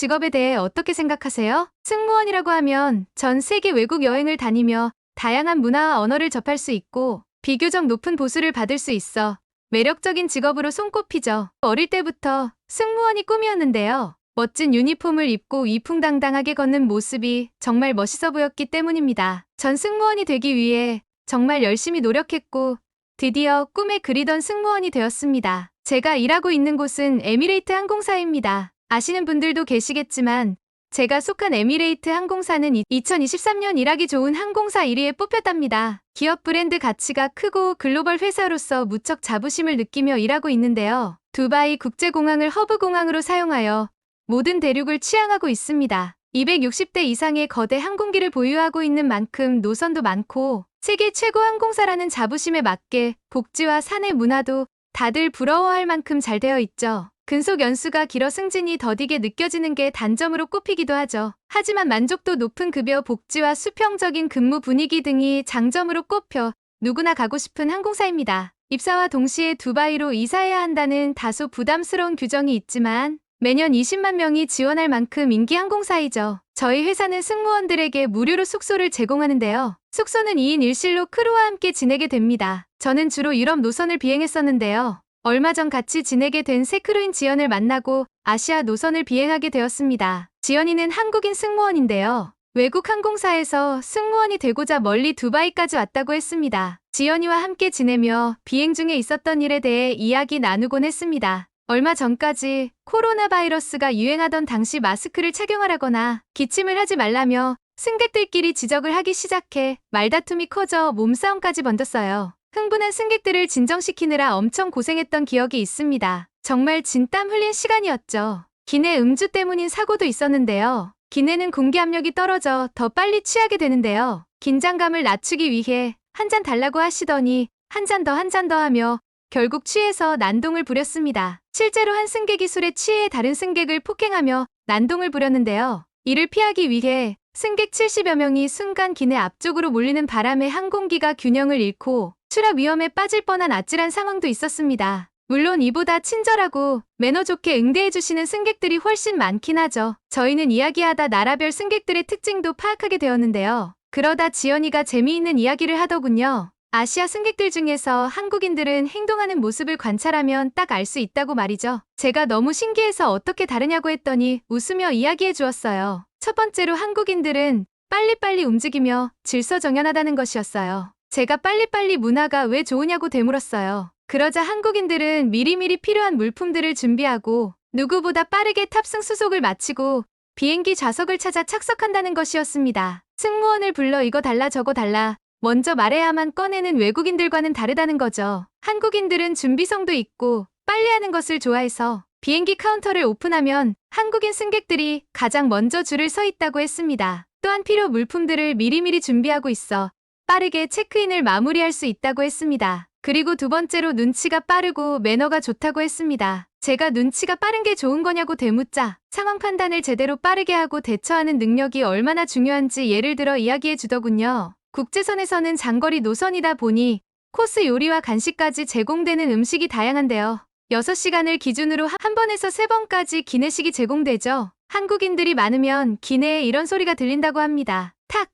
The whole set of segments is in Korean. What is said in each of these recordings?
직업에 대해 어떻게 생각하세요? 승무원이라고 하면 전 세계 외국 여행을 다니며 다양한 문화와 언어를 접할 수 있고 비교적 높은 보수를 받을 수 있어 매력적인 직업으로 손꼽히죠. 어릴 때부터 승무원이 꿈이었는데요. 멋진 유니폼을 입고 위풍당당하게 걷는 모습이 정말 멋있어 보였기 때문입니다. 전 승무원이 되기 위해 정말 열심히 노력했고 드디어 꿈에 그리던 승무원이 되었습니다. 제가 일하고 있는 곳은 에미레이트 항공사입니다. 아시는 분들도 계시겠지만 제가 속한 에미레이트 항공사는 2023년 일하기 좋은 항공사 1위에 뽑혔답니다. 기업 브랜드 가치가 크고 글로벌 회사로서 무척 자부심을 느끼며 일하고 있는데요. 두바이 국제공항을 허브공항으로 사용하여 모든 대륙을 취항하고 있습니다. 260대 이상의 거대 항공기를 보유하고 있는 만큼 노선도 많고 세계 최고 항공사라는 자부심에 맞게 복지와 사내 문화도 다들 부러워할 만큼 잘 되어 있죠. 근속 연수가 길어 승진이 더디게 느껴지는 게 단점으로 꼽히기도 하죠. 하지만 만족도 높은 급여, 복지와 수평적인 근무 분위기 등이 장점으로 꼽혀 누구나 가고 싶은 항공사입니다. 입사와 동시에 두바이로 이사해야 한다는 다소 부담스러운 규정이 있지만 매년 20만 명이 지원할 만큼 인기 항공사이죠. 저희 회사는 승무원들에게 무료로 숙소를 제공하는데요. 숙소는 2인 1실로 크루와 함께 지내게 됩니다. 저는 주로 유럽 노선을 비행했었는데요. 얼마 전 같이 지내게 된 새 크루인 지연을 만나고 아시아 노선을 비행하게 되었습니다. 지연이는 한국인 승무원인데요. 외국 항공사에서 승무원이 되고자 멀리 두바이까지 왔다고 했습니다. 지연이와 함께 지내며 비행 중에 있었던 일에 대해 이야기 나누곤 했습니다. 얼마 전까지 코로나 바이러스가 유행하던 당시 마스크를 착용하라거나 기침을 하지 말라며 승객들끼리 지적을 하기 시작해 말다툼이 커져 몸싸움까지 번졌어요. 흥분한 승객들을 진정시키느라 엄청 고생했던 기억이 있습니다. 정말 진땀 흘린 시간이었죠. 기내 음주 때문인 사고도 있었는데요. 기내는 공기 압력이 떨어져 더 빨리 취하게 되는데요. 긴장감을 낮추기 위해 한 잔 달라고 하시더니 한 잔 더 하며 결국 취해서 난동을 부렸습니다. 실제로 한 승객이 술에 취해 다른 승객을 폭행하며 난동을 부렸는데요. 이를 피하기 위해 승객 70여 명이 순간 기내 앞쪽으로 몰리는 바람에 항공기가 균형을 잃고 추락 위험에 빠질 뻔한 아찔한 상황도 있었습니다. 물론 이보다 친절하고 매너 좋게 응대해주시는 승객들이 훨씬 많긴 하죠. 저희는 이야기하다 나라별 승객들의 특징도 파악하게 되었는데요. 그러다 지연이가 재미있는 이야기를 하더군요. 아시아 승객들 중에서 한국인들은 행동하는 모습을 관찰하면 딱 알 수 있다고 말이죠. 제가 너무 신기해서 어떻게 다르냐고 했더니 웃으며 이야기해 주었어요. 첫 번째로 한국인들은 빨리빨리 움직이며 질서정연하다는 것이었어요. 제가 빨리빨리 문화가 왜 좋으냐고 되물었어요. 그러자 한국인들은 미리미리 필요한 물품들을 준비하고 누구보다 빠르게 탑승 수속을 마치고 비행기 좌석을 찾아 착석한다는 것이었습니다. 승무원을 불러 이거 달라 저거 달라 먼저 말해야만 꺼내는 외국인들과는 다르다는 거죠. 한국인들은 준비성도 있고 빨리 하는 것을 좋아해서 비행기 카운터를 오픈하면 한국인 승객들이 가장 먼저 줄을 서 있다고 했습니다. 또한 필요 물품들을 미리미리 준비하고 있어 빠르게 체크인을 마무리할 수 있다고 했습니다. 그리고 두 번째로 눈치가 빠르고 매너가 좋다고 했습니다. 제가 눈치가 빠른 게 좋은 거냐고 되묻자 상황 판단을 제대로 빠르게 하고 대처하는 능력이 얼마나 중요한지 예를 들어 이야기해 주더군요. 국제선에서는 장거리 노선이다 보니 코스 요리와 간식까지 제공되는 음식이 다양한데요. 6시간을 기준으로 한 번에서 3번까지 기내식이 제공되죠. 한국인들이 많으면 기내에 이런 소리가 들린다고 합니다. 탁,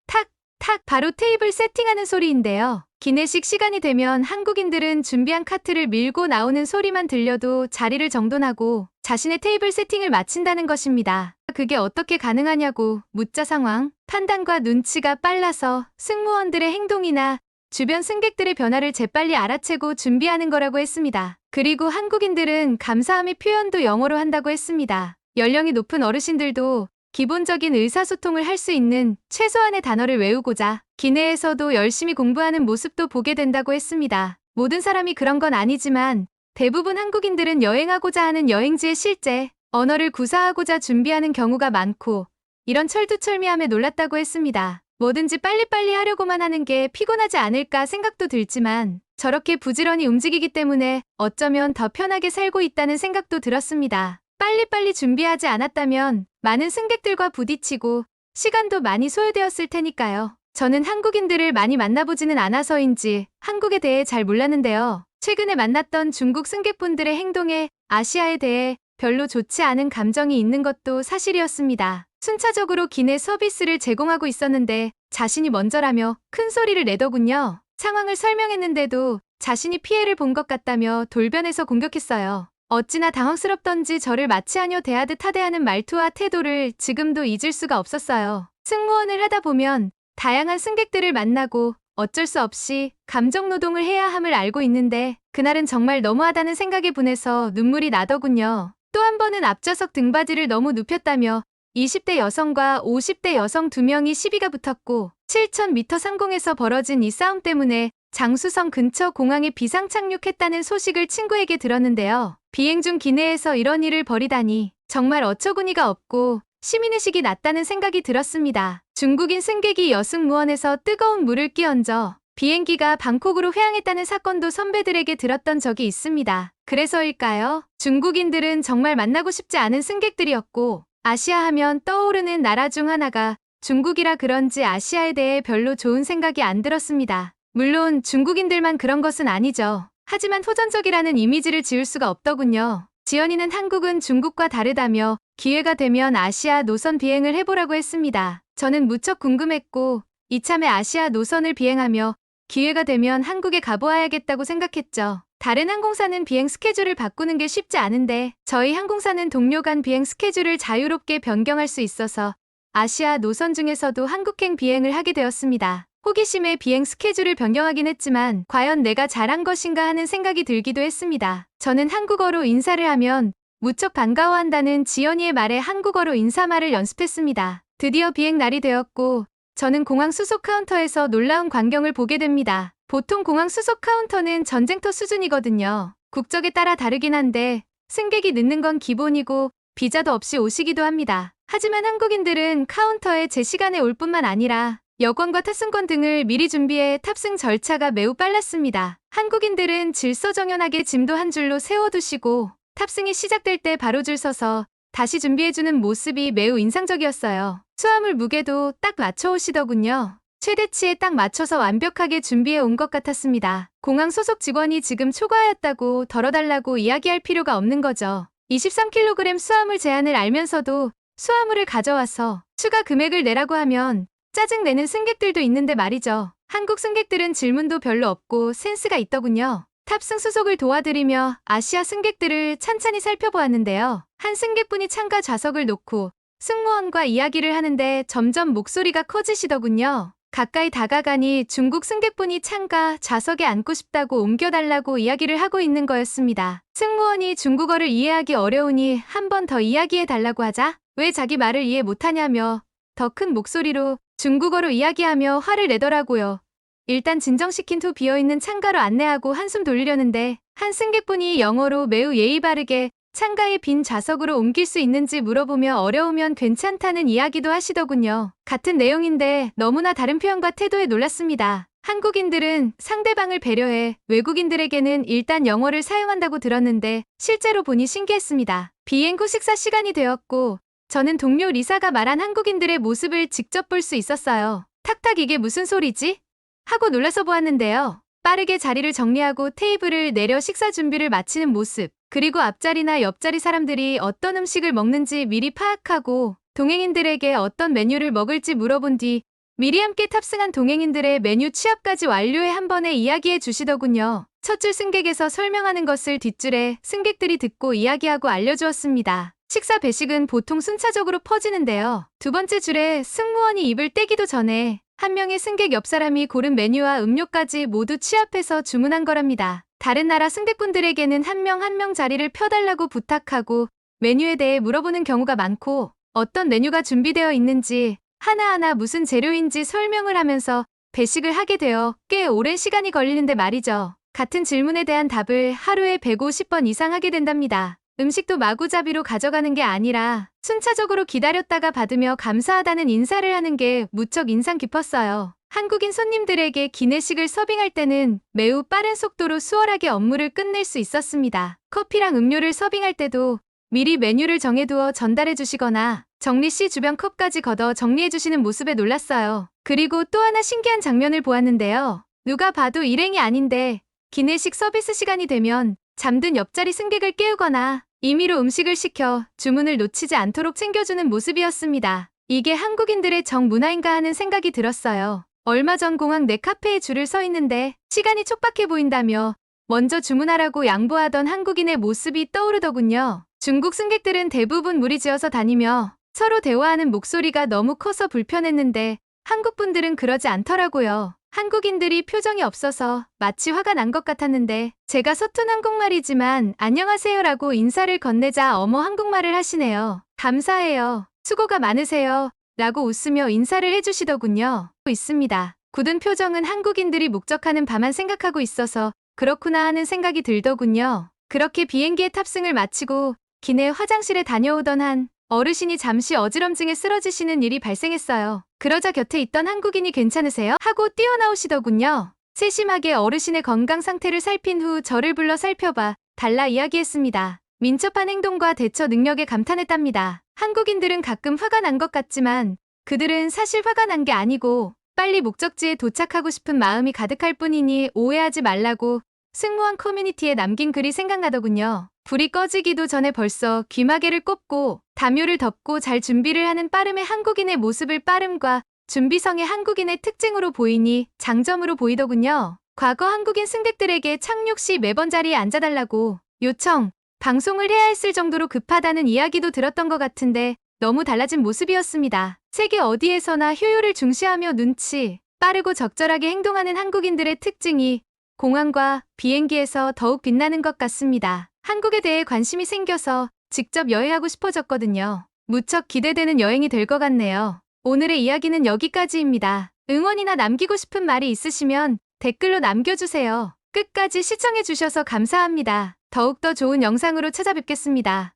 탁, 탁 바로 테이블 세팅하는 소리인데요. 기내식 시간이 되면 한국인들은 준비한 카트를 밀고 나오는 소리만 들려도 자리를 정돈하고 자신의 테이블 세팅을 마친다는 것입니다. 그게 어떻게 가능하냐고 묻자 상황 판단과 눈치가 빨라서 승무원들의 행동이나 주변 승객들의 변화를 재빨리 알아채고 준비하는 거라고 했습니다. 그리고 한국인들은 감사함의 표현도 영어로 한다고 했습니다. 연령이 높은 어르신들도 기본적인 의사소통을 할 수 있는 최소한의 단어를 외우고자 기내에서도 열심히 공부하는 모습도 보게 된다고 했습니다. 모든 사람이 그런 건 아니지만 대부분 한국인들은 여행하고자 하는 여행지의 실제 언어를 구사하고자 준비하는 경우가 많고 이런 철두철미함에 놀랐다고 했습니다. 뭐든지 빨리빨리 하려고만 하는 게 피곤하지 않을까 생각도 들지만 저렇게 부지런히 움직이기 때문에 어쩌면 더 편하게 살고 있다는 생각도 들었습니다. 빨리빨리 준비하지 않았다면 많은 승객들과 부딪히고 시간도 많이 소요되었을 테니까요. 저는 한국인들을 많이 만나보지는 않아서인지 한국에 대해 잘 몰랐는데요. 최근에 만났던 중국 승객분들의 행동에 아시아에 대해 별로 좋지 않은 감정이 있는 것도 사실이었습니다. 순차적으로 기내 서비스를 제공하고 있었는데 자신이 먼저라며 큰 소리를 내더군요. 상황을 설명했는데도 자신이 피해를 본 것 같다며 돌변해서 공격했어요. 어찌나 당황스럽던지 저를 마치하녀 대하듯 하대하는 말투와 태도를 지금도 잊을 수가 없었어요. 승무원을 하다 보면 다양한 승객들을 만나고 어쩔 수 없이 감정노동을 해야 함을 알고 있는데 그날은 정말 너무하다는 생각에 분해서 눈물이 나더군요. 또 한 번은 앞좌석 등받이를 너무 눕혔다며 20대 여성과 50대 여성 2명이 시비가 붙었고 7,000m 상공에서 벌어진 이 싸움 때문에 장수성 근처 공항에 비상 착륙했다는 소식을 친구에게 들었는데요. 비행 중 기내에서 이런 일을 벌이다니 정말 어처구니가 없고 시민의식이 낮다는 생각이 들었습니다. 중국인 승객이 여승무원에서 뜨거운 물을 끼얹어 비행기가 방콕으로 회항했다는 사건도 선배들에게 들었던 적이 있습니다. 그래서일까요? 중국인들은 정말 만나고 싶지 않은 승객들이었고 아시아 하면 떠오르는 나라 중 하나가 중국이라 그런지 아시아에 대해 별로 좋은 생각이 안 들었습니다. 물론 중국인들만 그런 것은 아니죠. 하지만 호전적이라는 이미지를 지울 수가 없더군요. 지연이는 한국은 중국과 다르다며 기회가 되면 아시아 노선 비행을 해보라고 했습니다. 저는 무척 궁금했고 이참에 아시아 노선을 비행하며 기회가 되면 한국에 가보아야겠다고 생각했죠. 다른 항공사는 비행 스케줄을 바꾸는 게 쉽지 않은데 저희 항공사는 동료 간 비행 스케줄을 자유롭게 변경할 수 있어서 아시아 노선 중에서도 한국행 비행을 하게 되었습니다. 호기심에 비행 스케줄을 변경하긴 했지만 과연 내가 잘한 것인가 하는 생각이 들기도 했습니다. 저는 한국어로 인사를 하면 무척 반가워한다는 지연이의 말에 한국어로 인사말을 연습했습니다. 드디어 비행 날이 되었고 저는 공항 수속 카운터에서 놀라운 광경을 보게 됩니다. 보통 공항 수속 카운터는 전쟁터 수준이거든요. 국적에 따라 다르긴 한데 승객이 늦는 건 기본이고 비자도 없이 오시기도 합니다. 하지만 한국인들은 카운터에 제 시간에 올 뿐만 아니라 여권과 탑승권 등을 미리 준비해 탑승 절차가 매우 빨랐습니다. 한국인들은 질서정연하게 짐도 한 줄로 세워두시고 탑승이 시작될 때 바로 줄 서서 다시 준비해주는 모습이 매우 인상적이었어요. 수화물 무게도 딱 맞춰 오시더군요. 최대치에 딱 맞춰서 완벽하게 준비해 온 것 같았습니다. 공항 소속 직원이 지금 초과하였다고 덜어달라고 이야기할 필요가 없는 거죠. 23kg 수화물 제한을 알면서도 수화물을 가져와서 추가 금액을 내라고 하면 짜증내는 승객들도 있는데 말이죠. 한국 승객들은 질문도 별로 없고 센스가 있더군요. 탑승 수속을 도와드리며 아시아 승객들을 찬찬히 살펴보았는데요. 한 승객분이 창가 좌석을 놓고 승무원과 이야기를 하는데 점점 목소리가 커지시더군요. 가까이 다가가니 중국 승객분이 창가 좌석에 앉고 싶다고 옮겨달라고 이야기를 하고 있는 거였습니다. 승무원이 중국어를 이해하기 어려우니 한 번 더 이야기해달라고 하자 왜 자기 말을 이해 못하냐며 더 큰 목소리로 중국어로 이야기하며 화를 내더라고요. 일단 진정시킨 후 비어있는 창가로 안내하고 한숨 돌리려는데 한 승객분이 영어로 매우 예의 바르게 창가의 빈 좌석으로 옮길 수 있는지 물어보며 어려우면 괜찮다는 이야기도 하시더군요. 같은 내용인데 너무나 다른 표현과 태도에 놀랐습니다. 한국인들은 상대방을 배려해 외국인들에게는 일단 영어를 사용한다고 들었는데 실제로 보니 신기했습니다. 비행 후 식사 시간이 되었고 저는 동료 리사가 말한 한국인들의 모습을 직접 볼 수 있었어요. 탁탁 이게 무슨 소리지? 하고 놀라서 보았는데요. 빠르게 자리를 정리하고 테이블을 내려 식사 준비를 마치는 모습, 그리고 앞자리나 옆자리 사람들이 어떤 음식을 먹는지 미리 파악하고 동행인들에게 어떤 메뉴를 먹을지 물어본 뒤 미리 함께 탑승한 동행인들의 메뉴 취합까지 완료해 한 번에 이야기해 주시더군요. 첫 줄 승객에서 설명하는 것을 뒷줄에 승객들이 듣고 이야기하고 알려주었습니다. 식사 배식은 보통 순차적으로 퍼지는데요. 두 번째 줄에 승무원이 입을 떼기도 전에 한 명의 승객 옆 사람이 고른 메뉴와 음료까지 모두 취합해서 주문한 거랍니다. 다른 나라 승객분들에게는 한 명 한 명 자리를 펴달라고 부탁하고 메뉴에 대해 물어보는 경우가 많고 어떤 메뉴가 준비되어 있는지 하나하나 무슨 재료인지 설명을 하면서 배식을 하게 되어 꽤 오랜 시간이 걸리는데 말이죠. 같은 질문에 대한 답을 하루에 150번 이상 하게 된답니다. 음식도 마구잡이로 가져가는 게 아니라 순차적으로 기다렸다가 받으며 감사하다는 인사를 하는 게 무척 인상 깊었어요. 한국인 손님들에게 기내식을 서빙할 때는 매우 빠른 속도로 수월하게 업무를 끝낼 수 있었습니다. 커피랑 음료를 서빙할 때도 미리 메뉴를 정해두어 전달해 주시거나 정리 시 주변 컵까지 걷어 정리해 주시는 모습에 놀랐어요. 그리고 또 하나 신기한 장면을 보았는데요. 누가 봐도 일행이 아닌데 기내식 서비스 시간이 되면 잠든 옆자리 승객을 깨우거나 임의로 음식을 시켜 주문을 놓치지 않도록 챙겨주는 모습이었습니다. 이게 한국인들의 정문화인가 하는 생각이 들었어요. 얼마 전 공항 내 카페에 줄을 서 있는데 시간이 촉박해 보인다며 먼저 주문하라고 양보하던 한국인의 모습이 떠오르더군요. 중국 승객들은 대부분 무리지어서 다니며 서로 대화하는 목소리가 너무 커서 불편했는데 한국 분들은 그러지 않더라고요. 한국인들이 표정이 없어서 마치 화가 난 것 같았는데 제가 서툰 한국말이지만 안녕하세요라고 인사를 건네자 어머 한국말을 하시네요. 감사해요. 수고가 많으세요. 라고 웃으며 인사를 해주시더군요. 있습니다. 굳은 표정은 한국인들이 목적하는 바만 생각하고 있어서 그렇구나 하는 생각이 들더군요. 그렇게 비행기에 탑승을 마치고 기내 화장실에 다녀오던 한 어르신이 잠시 어지럼증에 쓰러지시는 일이 발생했어요. 그러자 곁에 있던 한국인이 괜찮으세요? 하고 뛰어나오시더군요. 세심하게 어르신의 건강 상태를 살핀 후 저를 불러 살펴봐 달라 이야기했습니다. 민첩한 행동과 대처 능력에 감탄했답니다. 한국인들은 가끔 화가 난 것 같지만 그들은 사실 화가 난 게 아니고 빨리 목적지에 도착하고 싶은 마음이 가득할 뿐이니 오해하지 말라고 승무원 커뮤니티에 남긴 글이 생각나더군요. 불이 꺼지기도 전에 벌써 귀마개를 꼽고 담요를 덮고 잘 준비를 하는 빠름의 한국인의 모습을 빠름과 준비성의 한국인의 특징으로 보이니 장점으로 보이더군요. 과거 한국인 승객들에게 착륙 시 매번 자리에 앉아달라고 요청, 방송을 해야 했을 정도로 급하다는 이야기도 들었던 것 같은데 너무 달라진 모습이었습니다. 세계 어디에서나 효율을 중시하며 눈치, 빠르고 적절하게 행동하는 한국인들의 특징이 공항과 비행기에서 더욱 빛나는 것 같습니다. 한국에 대해 관심이 생겨서 직접 여행하고 싶어졌거든요. 무척 기대되는 여행이 될 것 같네요. 오늘의 이야기는 여기까지입니다. 응원이나 남기고 싶은 말이 있으시면 댓글로 남겨주세요. 끝까지 시청해주셔서 감사합니다. 더욱더 좋은 영상으로 찾아뵙겠습니다.